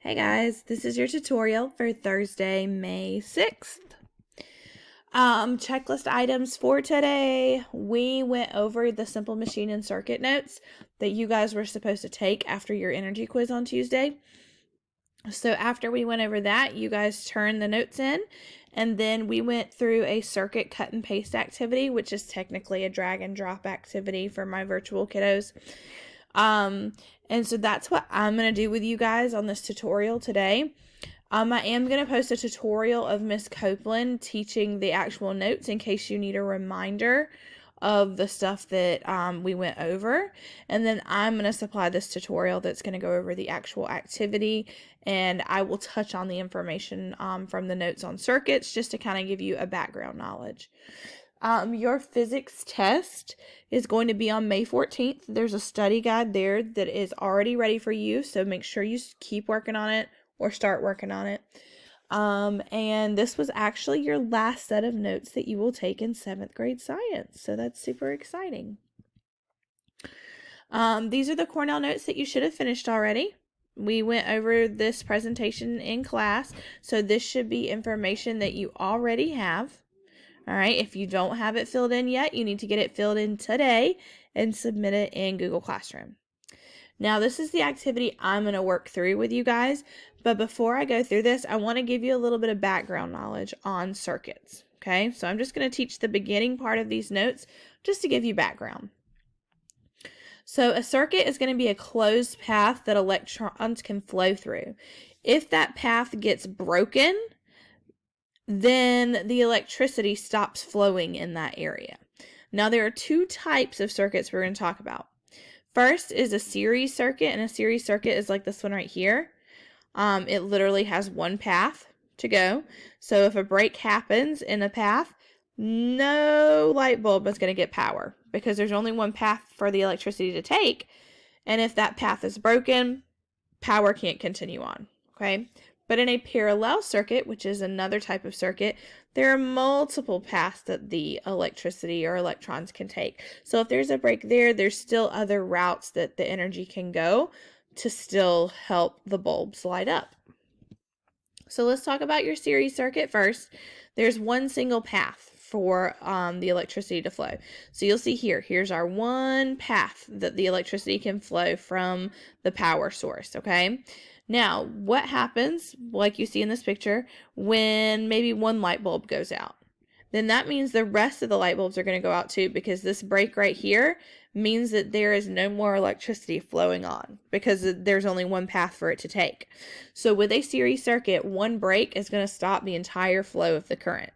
Hey guys, this is your tutorial for Thursday, May 6th. Checklist items for today. We went over the simple machine and circuit notes that you guys were supposed to take after your energy quiz on Tuesday. So after we went over that, you guys turned the notes in, and then we went through a circuit cut and paste activity, which is technically a drag and drop activity for my virtual kiddos. And so that's what I'm going to do with you guys on this tutorial today. I am going to post a tutorial of Miss Copeland teaching the actual notes in case you need a reminder of the stuff that we went over. And then I'm going to supply this tutorial that's going to go over the actual activity, and I will touch on the information from the notes on circuits just to kind of give you a background knowledge. Your physics test is going to be on May 14th. There's a study guide there that is already ready for you, so make sure you keep working on it or start working on it. And this was actually your last set of notes that you will take in 7th grade science, so that's super exciting. These are the Cornell notes that you should have finished already. We went over this presentation in class, so this should be information that you already have. All right, if you don't have it filled in yet, you need to get it filled in today and submit it in Google Classroom. Now, this is the activity I'm going to work through with you guys, but before I go through this, I want to give you a little bit of background knowledge on circuits, okay? So I'm just going to teach the beginning part of these notes just to give you background. So a circuit is going to be a closed path that electrons can flow through. If that path gets broken, then the electricity stops flowing in that area. Now, there are two types of circuits we're going to talk about. First is a series circuit, and a series circuit is like this one right here. It literally has one path to go. So if a break happens in a path, no light bulb is going to get power because there's only one path for the electricity to take. And if that path is broken, power can't continue on, okay? But in a parallel circuit, which is another type of circuit, there are multiple paths that the electricity or electrons can take. So if there's a break there, there's still other routes that the energy can go to still help the bulbs light up. So let's talk about your series circuit first. There's one single path for the electricity to flow. So you'll see here's our one path that the electricity can flow from the power source, okay? Now, what happens, like you see in this picture, when maybe one light bulb goes out? Then that means the rest of the light bulbs are going to go out too, because this break right here means that there is no more electricity flowing on because there's only one path for it to take. So with a series circuit, one break is going to stop the entire flow of the current.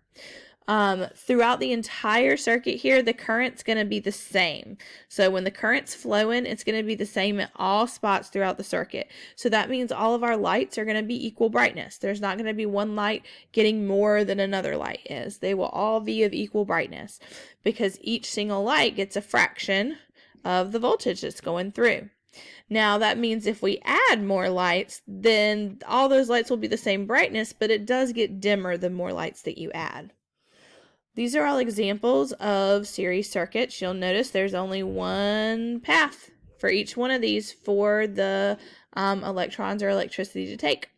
Throughout the entire circuit here, the current's going to be the same. So when the current's flowing, it's going to be the same at all spots throughout the circuit. So that means all of our lights are going to be equal brightness. There's not going to be one light getting more than another light is. They will all be of equal brightness because each single light gets a fraction of the voltage that's going through. Now that means if we add more lights, then all those lights will be the same brightness, but it does get dimmer the more lights that you add. These are all examples of series circuits. You'll notice there's only one path for each one of these for the electrons or electricity to take.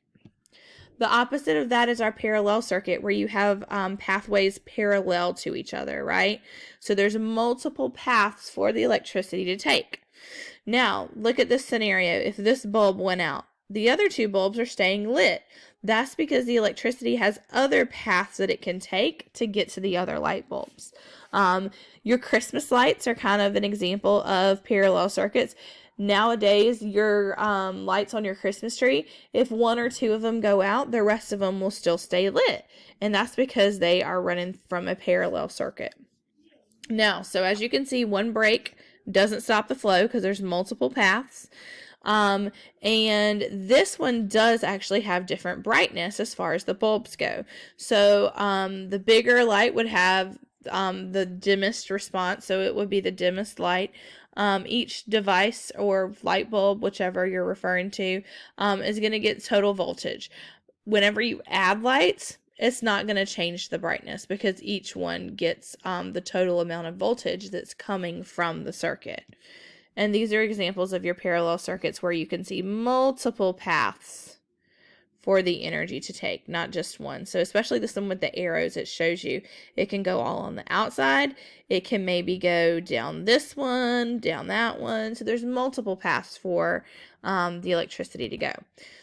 The opposite of that is our parallel circuit, where you have pathways parallel to each other, right? So there's multiple paths for the electricity to take. Now, look at this scenario. If this bulb went out, the other two bulbs are staying lit. That's because the electricity has other paths that it can take to get to the other light bulbs. Your Christmas lights are kind of an example of parallel circuits. Nowadays, your lights on your Christmas tree, if one or two of them go out, the rest of them will still stay lit. And that's because they are running from a parallel circuit. Now, so as you can see, one break doesn't stop the flow because there's multiple paths. And this one does actually have different brightness as far as the bulbs go. So the bigger light would have the dimmest response, so it would be the dimmest light. Each device or light bulb, whichever you're referring to, is going to get total voltage. Whenever you add lights, it's not going to change the brightness because each one gets the total amount of voltage that's coming from the circuit. And these are examples of your parallel circuits where you can see multiple paths for the energy to take, not just one. So especially this one with the arrows, it shows you it can go all on the outside. It can maybe go down this one, down that one. So there's multiple paths for the electricity to go.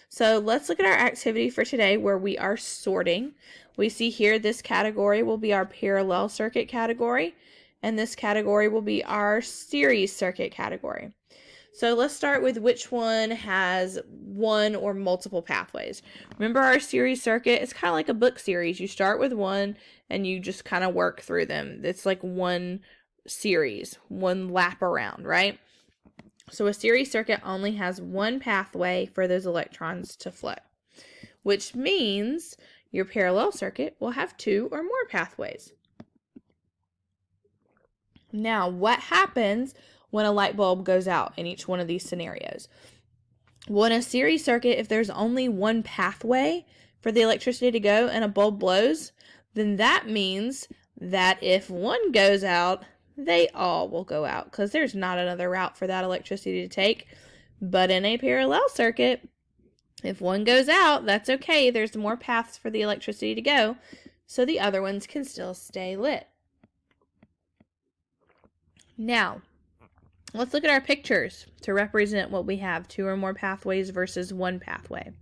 So let's look at our activity for today where we are sorting. We see here this category will be our parallel circuit category, and this category will be our series circuit category. So let's start with which one has one or multiple pathways. Remember our series circuit, it's kind of like a book series. You start with one and you just kind of work through them. It's like one series, one lap around, right? So a series circuit only has one pathway for those electrons to flow, which means your parallel circuit will have two or more pathways. Now, what happens when a light bulb goes out in each one of these scenarios? Well, in a series circuit, if there's only one pathway for the electricity to go and a bulb blows, then that means that if one goes out, they all will go out because there's not another route for that electricity to take. But in a parallel circuit, if one goes out, that's okay. There's more paths for the electricity to go, so the other ones can still stay lit. Now, let's look at our pictures to represent what we have, two or more pathways versus one pathway.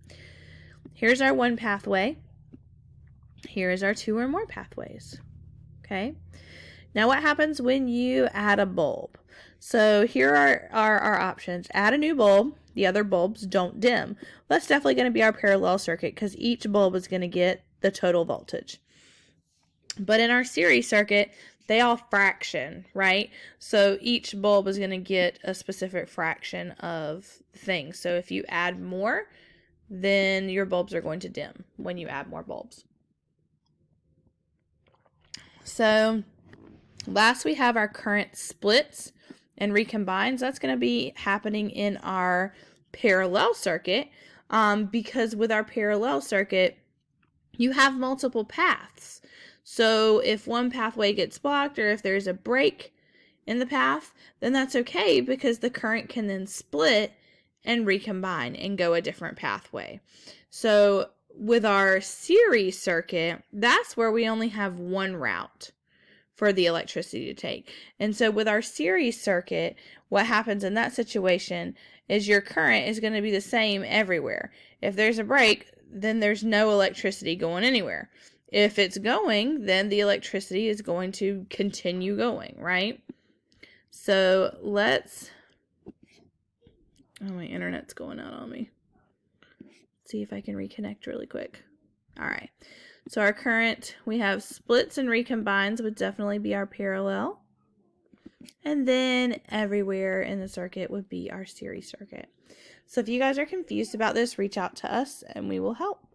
Here's our one pathway. Here is our two or more pathways. Okay. Now what happens when you add a bulb? So here are our options. Add a new bulb. The other bulbs don't dim. That's definitely going to be our parallel circuit because each bulb is going to get the total voltage. But in our series circuit, they all fraction, right? So each bulb is going to get a specific fraction of things. So if you add more, then your bulbs are going to dim when you add more bulbs. So last we have our current splits and recombines. That's going to be happening in our parallel circuit because with our parallel circuit, you have multiple paths. So if one pathway gets blocked or if there's a break in the path, then that's okay because the current can then split and recombine and go a different pathway. So with our series circuit, that's where we only have one route for the electricity to take. And so with our series circuit, what happens in that situation is your current is going to be the same everywhere. If there's a break, then there's no electricity going anywhere. If it's going, then the electricity is going to continue going, right? So let's, oh, my internet's going out on me. Let's see if I can reconnect really quick. All right. So our current, we have splits and recombines would definitely be our parallel. And then everywhere in the circuit would be our series circuit. So if you guys are confused about this, reach out to us and we will help.